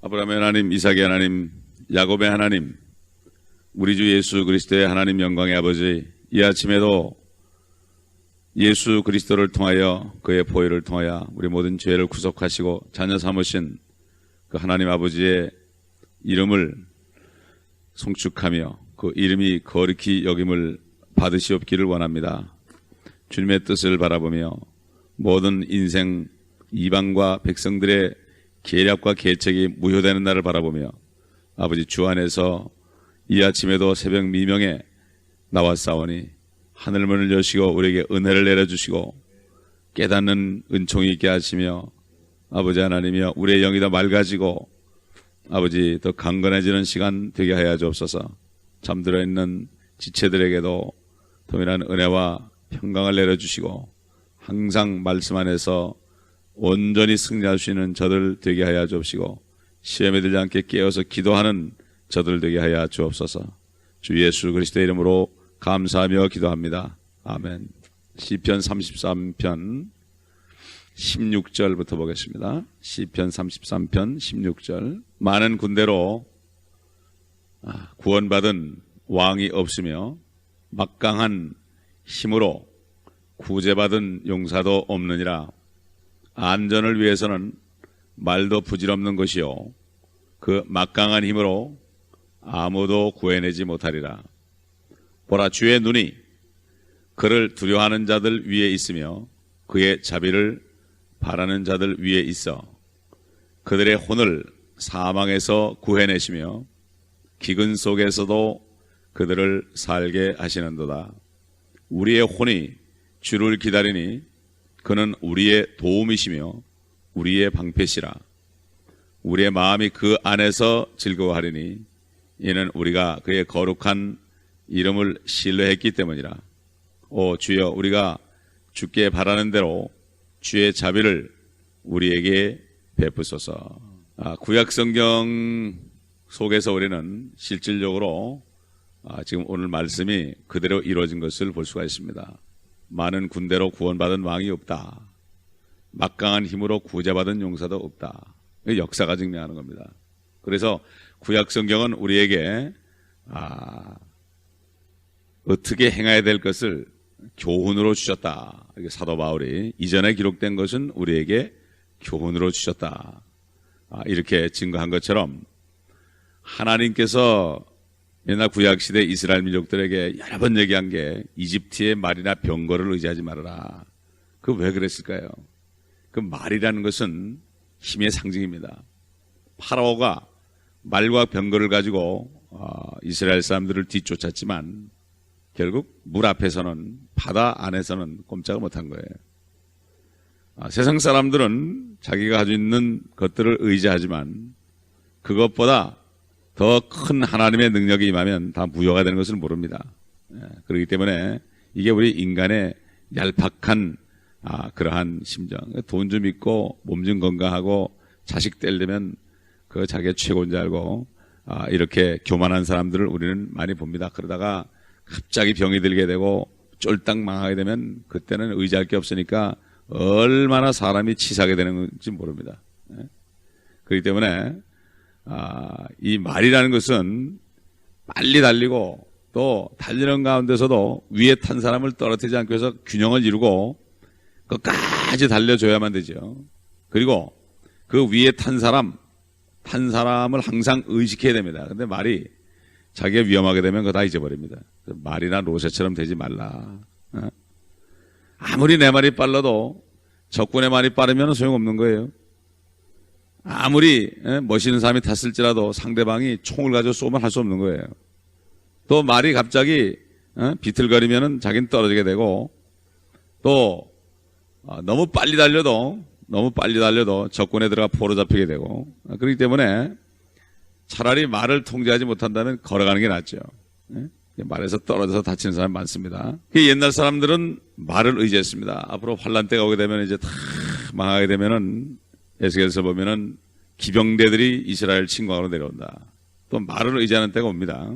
아브라함의 하나님, 이삭의 하나님, 야곱의 하나님, 우리 주 예수 그리스도의 하나님 영광의 아버지, 이 아침에도 예수 그리스도를 통하여 그의 보혈을 통하여 우리 모든 죄를 구속하시고 자녀 삼으신 그 하나님 아버지의 이름을 송축하며 그 이름이 거룩히 여김을 받으시옵기를 원합니다. 주님의 뜻을 바라보며 모든 인생 이방과 백성들의 계략과 계책이 무효되는 날을 바라보며 아버지 주 안에서 이 아침에도 새벽 미명에 나왔사오니 하늘문을 여시고 우리에게 은혜를 내려주시고 깨닫는 은총이 있게 하시며 아버지 하나님이여 우리의 영이 더 맑아지고 아버지 더 강건해지는 시간 되게 하여 주옵소서. 잠들어 있는 지체들에게도 동일한 은혜와 평강을 내려주시고 항상 말씀 안에서 온전히 승리할 수 있는 저들 되게 하여 주옵시고 시험에 들지 않게 깨어서 기도하는 저들 되게 하여 주옵소서. 주 예수 그리스도의 이름으로 감사하며 기도합니다. 아멘. 시편 33편 16절부터 보겠습니다. 시편 33편 16절. 많은 군대로 구원받은 왕이 없으며 막강한 힘으로 구제받은 용사도 없느니라. 안전을 위해서는 말도 부질없는 것이요 그 막강한 힘으로 아무도 구해내지 못하리라. 보라, 주의 눈이 그를 두려워하는 자들 위에 있으며 그의 자비를 바라는 자들 위에 있어 그들의 혼을 사망에서 구해내시며 기근 속에서도 그들을 살게 하시는도다. 우리의 혼이 주를 기다리니 그는 우리의 도움이시며 우리의 방패시라. 우리의 마음이 그 안에서 즐거워하리니 이는 우리가 그의 거룩한 이름을 신뢰했기 때문이라. 오 주여, 우리가 주께 바라는 대로 주의 자비를 우리에게 베푸소서. 구약성경 속에서 우리는 실질적으로 지금 오늘 말씀이 그대로 이루어진 것을 볼 수가 있습니다. 많은 군대로 구원받은 왕이 없다. 막강한 힘으로 구제받은 용사도 없다. 역사가 증명하는 겁니다. 그래서 구약성경은 우리에게 어떻게 행해야 될 것을 교훈으로 주셨다. 사도 바울이 이전에 기록된 것은 우리에게 교훈으로 주셨다. 이렇게 증거한 것처럼 하나님께서 옛날 구약시대 이스라엘 민족들에게 여러 번 얘기한 게 이집트의 말이나 병거를 의지하지 말아라. 그 왜 그랬을까요? 그 말이라는 것은 힘의 상징입니다. 파라오가 말과 병거를 가지고 이스라엘 사람들을 뒤쫓았지만 결국 물 앞에서는, 바다 안에서는 꼼짝을 못한 거예요. 세상 사람들은 자기가 가지고 있는 것들을 의지하지만 그것보다 더 큰 하나님의 능력이 임하면 다 무효가 되는 것을 모릅니다. 그렇기 때문에 이게 우리 인간의 얄팍한 그러한 심정. 돈 좀 있고 몸 좀 건강하고 자식 떼려면 그 자기가 최고인 줄 알고 이렇게 교만한 사람들을 우리는 많이 봅니다. 그러다가 갑자기 병이 들게 되고 쫄딱 망하게 되면 그때는 의지할 게 없으니까 얼마나 사람이 치사하게 되는 건지 모릅니다. 그렇기 때문에 이 말이라는 것은 빨리 달리고 또 달리는 가운데서도 위에 탄 사람을 떨어뜨리지 않기 위해서 균형을 이루고 끝까지 달려줘야만 되죠. 그리고 그 위에 탄 사람을 항상 의식해야 됩니다. 근데 말이 자기가 위험하게 되면 그거 다 잊어버립니다. 말이나 로봇처럼 되지 말라. 아무리 내 말이 빨라도 적군의 말이 빠르면 소용없는 거예요. 아무리 멋있는 사람이 탔을지라도 상대방이 총을 가지고 쏘면 할 수 없는 거예요. 또 말이 갑자기 비틀거리면 자기는 떨어지게 되고 또 너무 빨리 달려도 적군에 들어가 포로 잡히게 되고 그렇기 때문에 차라리 말을 통제하지 못한다면 걸어가는 게 낫죠. 말에서 떨어져서 다치는 사람이 많습니다. 옛날 사람들은 말을 의지했습니다. 앞으로 환란 때가 오게 되면 이제 다 망하게 되면은 에스겔서 보면은 기병대들이 이스라엘 침공하러 내려온다. 또 말을 의지하는 때가 옵니다.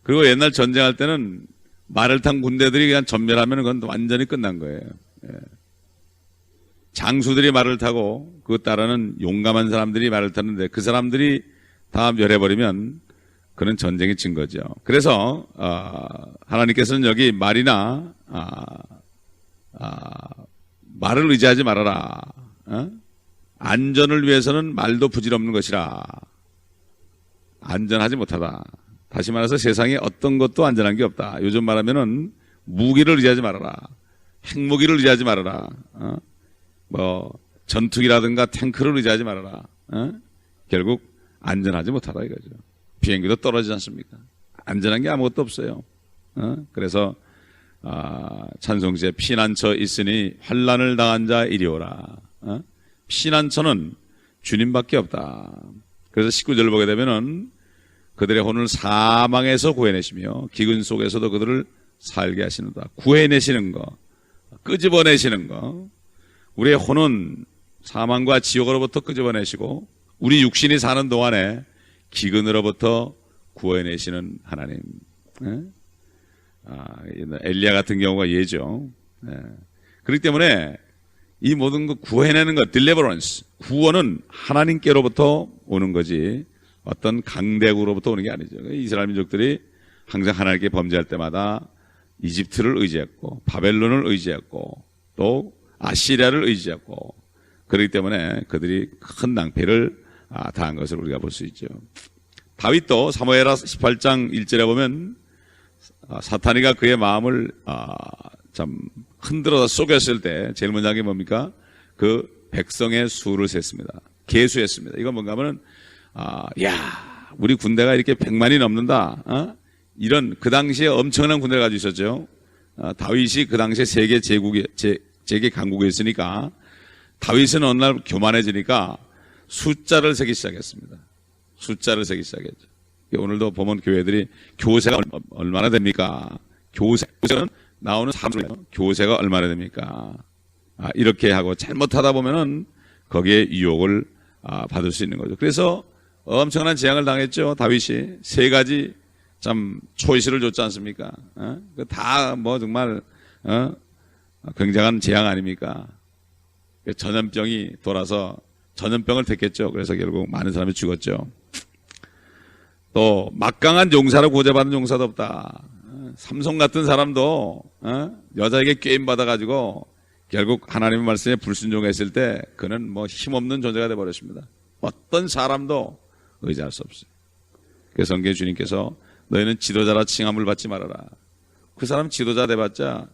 그리고 옛날 전쟁할 때는 말을 탄 군대들이 그냥 전멸하면 그건 완전히 끝난 거예요. 장수들이 말을 타고 그 따르는 용감한 사람들이 말을 타는데 그 사람들이 다 멸해버리면 그는 전쟁이 진 거죠. 그래서 하나님께서는 여기 말이나 말을 의지하지 말아라. 안전을 위해서는 말도 부질없는 것이라. 안전하지 못하다. 다시 말해서 세상에 어떤 것도 안전한 게 없다. 요즘 말하면은 무기를 의지하지 말아라. 핵무기를 의지하지 말아라. 뭐 전투기라든가 탱크를 의지하지 말아라. 결국 안전하지 못하다 이거죠. 비행기도 떨어지지 않습니까? 안전한 게 아무것도 없어요. 그래서 찬송시에 피난처 있으니 환난을 당한 자 이리 오라. 피난처는 주님밖에 없다. 그래서 19절을 보게 되면은 그들의 혼을 사망에서 구해내시며 기근 속에서도 그들을 살게 하시는다. 구해내시는 거, 끄집어내시는 거. 우리의 혼은 사망과 지옥으로부터 끄집어내시고 우리 육신이 사는 동안에 기근으로부터 구해내시는 하나님. 엘리야 같은 경우가 예죠. 그렇기 때문에 이 모든 거 구해내는 것, deliverance, 구원은 하나님께로부터 오는 거지 어떤 강대국으로부터 오는 게 아니죠. 이스라엘 민족들이 항상 하나님께 범죄할 때마다 이집트를 의지했고 바벨론을 의지했고 또 아시리아를 의지했고 그렇기 때문에 그들이 큰 낭패를 당한 것을 우리가 볼 수 있죠. 다윗도 사무엘하 18장 1절에 보면 사탄이가 그의 마음을 참 흔들어서 속였을 때 제일 먼저 한 게 뭡니까? 그 백성의 수를 셌습니다. 계수했습니다. 이건 뭔가 하면은 야 우리 군대가 이렇게 100만이 넘는다. 이런 그 당시에 엄청난 군대를 가지고 있었죠. 다윗이 그 당시에 세계 제게 강국에 있으니까 다윗은 어느 날 교만해지니까 숫자를 세기 시작했습니다. 숫자를 세기 시작했죠. 오늘도 보면 교회들이 교세가 얼마나 됩니까? 교세는 나오는 사람이에요. 교세가 얼마나 됩니까? 이렇게 하고 잘못하다 보면은 거기에 유혹을 받을 수 있는 거죠. 그래서 엄청난 재앙을 당했죠. 다윗이 세 가지 참 초이스를 줬지 않습니까? 다 뭐 정말 굉장한 재앙 아닙니까? 전염병이 돌아서 전염병을 택했죠. 그래서 결국 많은 사람이 죽었죠. 또 막강한 용사로 구제받은 용사도 없다. 삼손 같은 사람도 여자에게 꾀임 받아가지고 결국 하나님의 말씀에 불순종했을 때 그는 뭐 힘없는 존재가 되어버렸습니다. 어떤 사람도 의지할 수 없어요. 그래서 성경에 주님께서 너희는 지도자라 칭함을 받지 말아라. 그 사람 지도자 돼봤자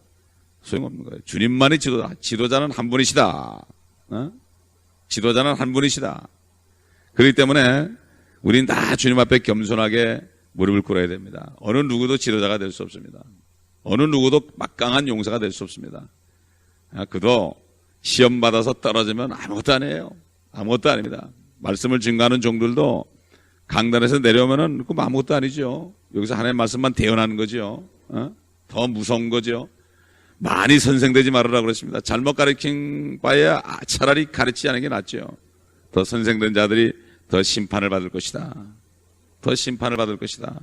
소용없는 거예요. 주님만이 지도자. 지도자는 한 분이시다. 지도자는 한 분이시다. 그렇기 때문에 우린 다 주님 앞에 겸손하게 무릎을 꿇어야 됩니다. 어느 누구도 지도자가 될 수 없습니다. 어느 누구도 막강한 용사가 될 수 없습니다. 그도 시험 받아서 떨어지면 아무것도 아니에요. 아무것도 아닙니다. 말씀을 증거하는 종들도 강단에서 내려오면은 그 아무것도 아니죠. 여기서 하나님의 말씀만 대언하는 거죠. 더 무서운 거죠. 많이 선생되지 말아라 그랬습니다. 잘못 가르친 바에 차라리 가르치지 않는 게 낫죠. 더 선생된 자들이 더 심판을 받을 것이다. 더 심판을 받을 것이다.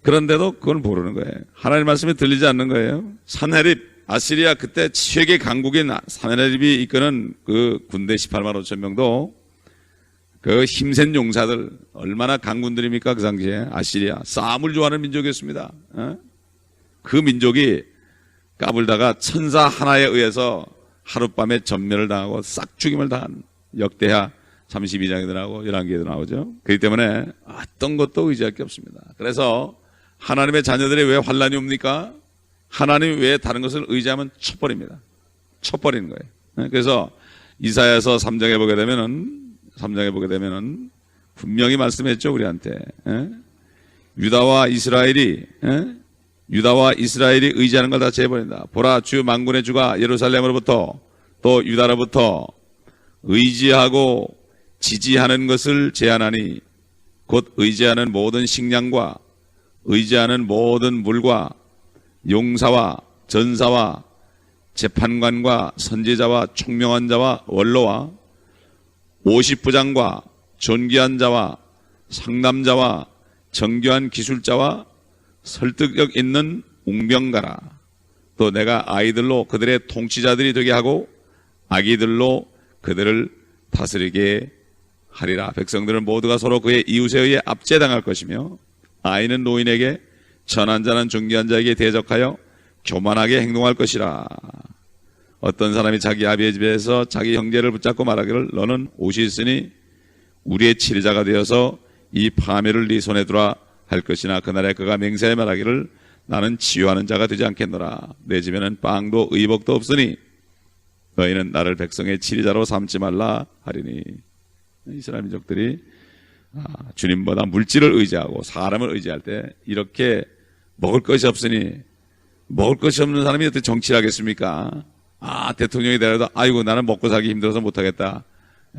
그런데도 그건 모르는 거예요. 하나님의 말씀이 들리지 않는 거예요. 산헤립, 아시리아 그때 최대 강국인 산헤립이 이끄는 그 군대 18만 5천 명도 그 힘센 용사들 얼마나 강군들입니까? 그 당시에 아시리아 싸움을 좋아하는 민족이었습니다. 그 민족이 까불다가 천사 하나에 의해서 하룻밤에 전멸을 당하고 싹 죽임을 당한 역대하 32장에도 나오고 11개에도 나오죠. 그렇기 때문에 어떤 것도 의지할 게 없습니다. 그래서 하나님의 자녀들이 왜 환난이 옵니까? 하나님이 왜 다른 것을 의지하면 쳐버립니다. 쳐버리는 거예요. 그래서 이사야서 3장에 보게 되면은 분명히 말씀했죠. 우리한테 유다와 이스라엘이 의지하는 걸 다 제해버린다. 보라 주 만군의 주가 예루살렘으로부터 또 유다로부터 의지하고 지지하는 것을 제한하니 곧 의지하는 모든 식량과 의지하는 모든 물과 용사와 전사와 재판관과 선지자와 총명한 자와 원로와 50부장과 존귀한 자와 상남자와 정교한 기술자와 설득력 있는 웅병가라. 또 내가 아이들로 그들의 통치자들이 되게 하고 악의들로 그들을 다스리게 하리라. 백성들은 모두가 서로 그의 이웃에 의해 압제당할 것이며 아이는 노인에게 천한 자는 존귀한 자에게 대적하여 교만하게 행동할 것이라. 어떤 사람이 자기 아비의 집에서 자기 형제를 붙잡고 말하기를 너는 옷이 있으니 우리의 치리자가 되어서 이 파멸을 네 손에 두라 할 것이나 그날에 그가 맹세하여 말하기를 나는 치유하는 자가 되지 않겠노라. 내 집에는 빵도 의복도 없으니 너희는 나를 백성의 치리자로 삼지 말라 하리니. 이스라엘 민족들이 주님보다 물질을 의지하고 사람을 의지할 때 이렇게 먹을 것이 없으니 먹을 것이 없는 사람이 어떻게 정치를 하겠습니까? 대통령이 되라도 아이고 나는 먹고 살기 힘들어서 못하겠다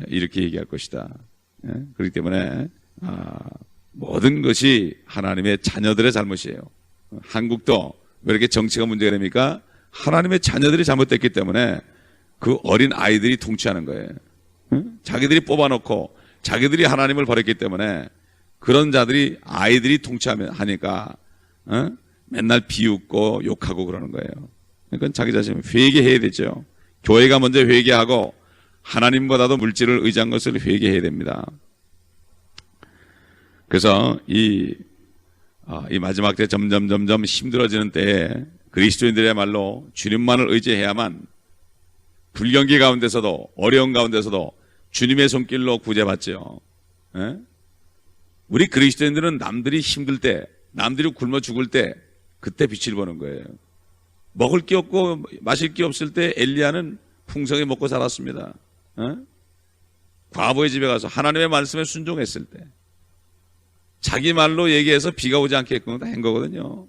이렇게 얘기할 것이다. 그렇기 때문에 모든 것이 하나님의 자녀들의 잘못이에요. 한국도 왜 이렇게 정치가 문제가 됩니까? 하나님의 자녀들이 잘못됐기 때문에 그 어린 아이들이 통치하는 거예요. 자기들이 뽑아놓고 자기들이 하나님을 버렸기 때문에 그런 자들이 아이들이 통치하니까 맨날 비웃고 욕하고 그러는 거예요. 그러니까 자기 자신을 회개해야 되죠. 교회가 먼저 회개하고 하나님보다도 물질을 의지한 것을 회개해야 됩니다. 그래서 이 마지막 때 점점 힘들어지는 때에 그리스도인들이야말로 주님만을 의지해야만 불경기 가운데서도 어려운 가운데서도 주님의 손길로 구제받죠. 우리 그리스도인들은 남들이 힘들 때, 남들이 굶어 죽을 때 그때 빛을 보는 거예요. 먹을 게 없고 마실 게 없을 때 엘리야는 풍성히 먹고 살았습니다. 과부의 집에 가서 하나님의 말씀에 순종했을 때 자기 말로 얘기해서 비가 오지 않게끔 다 한 거거든요.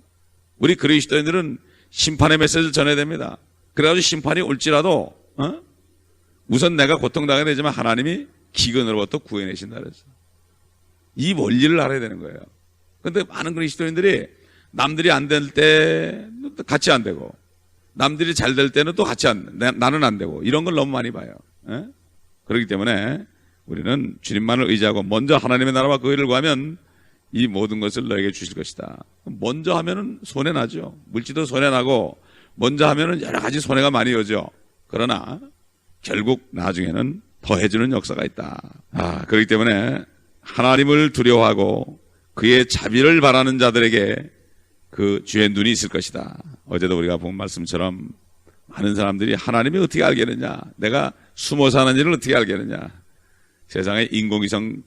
우리 그리스도인들은 심판의 메시지를 전해야 됩니다. 그래가지고 심판이 올지라도 우선 내가 고통당해야 되지만 하나님이 기근으로부터 구해내신다 그랬어. 이 원리를 알아야 되는 거예요. 그런데 많은 그리스도인들이 남들이 안 될 때 같이 안 되고 남들이 잘 될 때는 또 같이 나는 안 되고 이런 걸 너무 많이 봐요. 그렇기 때문에 우리는 주님만을 의지하고 먼저 하나님의 나라와 그 의를 구하면 이 모든 것을 너에게 주실 것이다. 먼저 하면은 손해나죠. 물질도 손해나고 먼저 하면은 여러 가지 손해가 많이 오죠. 그러나 결국 나중에는 더해주는 역사가 있다. 그렇기 때문에 하나님을 두려워하고 그의 자비를 바라는 자들에게 그 주의 눈이 있을 것이다. 어제도 우리가 본 말씀처럼 많은 사람들이 하나님이 어떻게 알겠느냐, 내가 숨어 사는 일을 어떻게 알겠느냐. 세상에 인공위성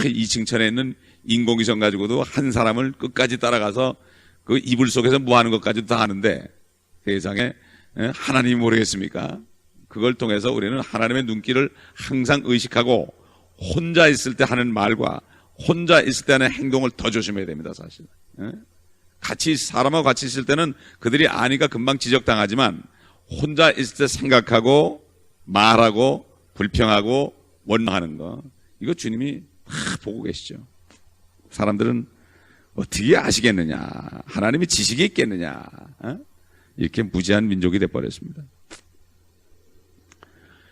2층천에 있는 인공위성 가지고도 한 사람을 끝까지 따라가서 그 이불 속에서 뭐 하는 것까지도 다 아는데 세상에 하나님이 모르겠습니까? 그걸 통해서 우리는 하나님의 눈길을 항상 의식하고 혼자 있을 때 하는 말과 혼자 있을 때 하는 행동을 더 조심해야 됩니다. 사실 사람하고 같이 있을 때는 그들이 아니까 금방 지적당하지만 혼자 있을 때 생각하고 말하고 불평하고 원망하는 거, 이거 주님이 다 보고 계시죠. 사람들은 어떻게 아시겠느냐, 하나님이 지식이 있겠느냐, 이렇게 무지한 민족이 돼버렸습니다.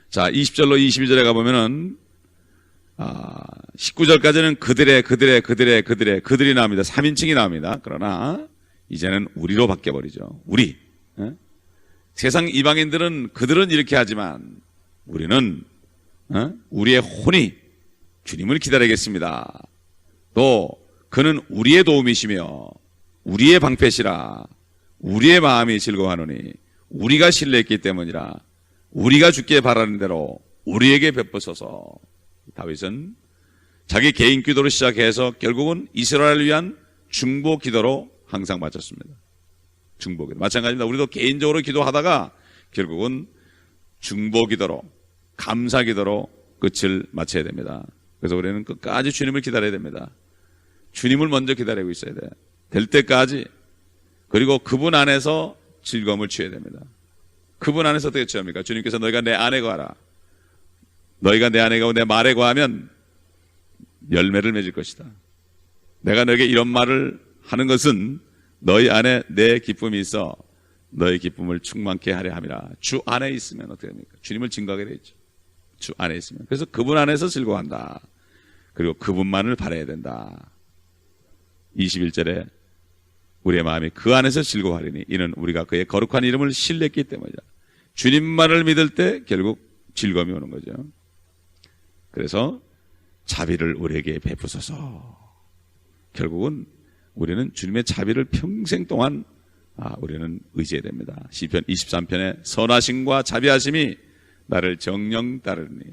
자, 20절로 22절에 가보면은 19절까지는 그들이 나옵니다. 3인칭이 나옵니다. 그러나 이제는 우리로 바뀌어버리죠. 우리. 세상 이방인들은 그들은 이렇게 하지만 우리는 우리의 혼이 주님을 기다리겠습니다. 또 그는 우리의 도움이시며 우리의 방패시라. 우리의 마음이 즐거워하노니 우리가 신뢰했기 때문이라. 우리가 주께 바라는 대로 우리에게 베푸소서. 다윗은 자기 개인 기도로 시작해서 결국은 이스라엘을 위한 중보 기도로 항상 마쳤습니다. 중보 기도. 마찬가지입니다. 우리도 개인적으로 기도하다가 결국은 중보 기도로, 감사 기도로 끝을 마쳐야 됩니다. 그래서 우리는 끝까지 주님을 기다려야 됩니다. 주님을 먼저 기다리고 있어야 돼. 될 때까지. 그리고 그분 안에서 즐거움을 취해야 됩니다. 그분 안에서 어떻게 취합니까? 주님께서 너희가 내 안에 거하라. 너희가 내 안에 가고 내 말에 거하면 열매를 맺을 것이다. 내가 너에게 이런 말을 하는 것은 너희 안에 내 기쁨이 있어 너희 기쁨을 충만케 하려 함이라. 주 안에 있으면 어떻게 됩니까? 주님을 증거하게 되어 있죠. 주 안에 있으면. 그래서 그분 안에서 즐거워한다. 그리고 그분만을 바라야 된다. 21절에 우리의 마음이 그 안에서 즐거워하리니 이는 우리가 그의 거룩한 이름을 신뢰했기 때문이다. 주님만을 믿을 때 결국 즐거움이 오는 거죠. 그래서 자비를 우리에게 베푸소서. 결국은 우리는 주님의 자비를 평생 동안 우리는 의지해야 됩니다. 시편 23편에 선하심과 자비하심이 나를 정령 따르니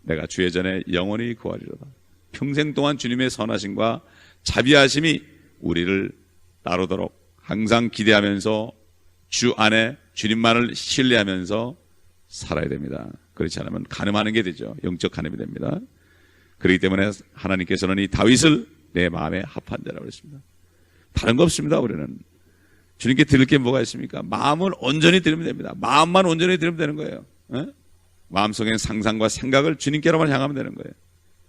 내가 주의 전에 영원히 구하리로다. 평생 동안 주님의 선하심과 자비하심이 우리를 따르도록 항상 기대하면서 주 안에 주님만을 신뢰하면서 살아야 됩니다. 그렇지 않으면 간음하는 게 되죠. 영적 간음이 됩니다. 그렇기 때문에 하나님께서는 이 다윗을 내 마음에 합한 자라고 했습니다. 다른 거 없습니다. 우리는 주님께 드릴 게 뭐가 있습니까? 마음을 온전히 드리면 됩니다. 마음만 온전히 드리면 되는 거예요. 마음속에 상상과 생각을 주님께로만 향하면 되는 거예요.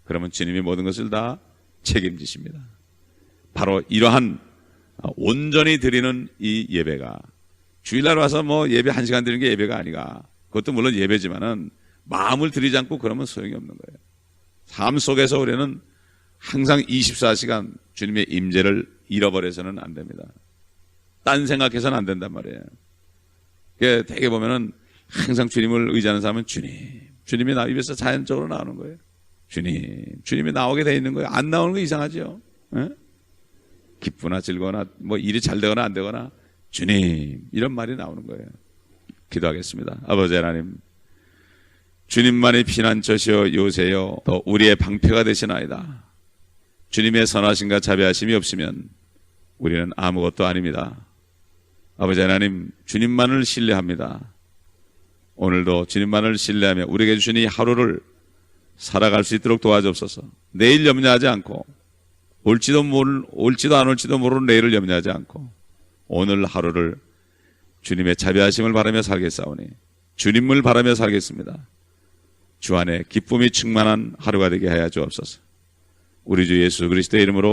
그러면 주님이 모든 것을 다 책임지십니다. 바로 이러한 온전히 드리는 이 예배가 주일날 와서 뭐 예배 1시간 드리는 게 예배가 아니가. 그것도 물론 예배지만은 마음을 드리지 않고 그러면 소용이 없는 거예요. 삶 속에서 우리는 항상 24시간 주님의 임재를 잃어버려서는 안 됩니다. 딴 생각해서는 안 된단 말이에요. 되게 보면은 항상 주님을 의지하는 사람은 주님이 나 입에서 자연적으로 나오는 거예요. 주님이 나오게 돼 있는 거예요. 안 나오는 거 이상하죠. 에? 기쁘나 즐거우나 뭐 일이 잘 되거나 안 되거나 주님 이런 말이 나오는 거예요. 기도하겠습니다. 아버지 하나님, 주님만이 피난처시여 요새여 또 우리의 방패가 되시나이다. 주님의 선하심과 자비하심이 없으면 우리는 아무것도 아닙니다. 아버지 하나님, 주님만을 신뢰합니다. 오늘도 주님만을 신뢰하며 우리에게 주신 이 하루를 살아갈 수 있도록 도와주옵소서. 내일 염려하지 않고 올지도 안 올지도 모르는 내일을 염려하지 않고 오늘 하루를 주님의 자비하심을 바라며 살겠사오니 주님을 바라며 살겠습니다. 주 안에 기쁨이 충만한 하루가 되게 하여 주옵소서. 우리 주 예수 그리스도의 이름으로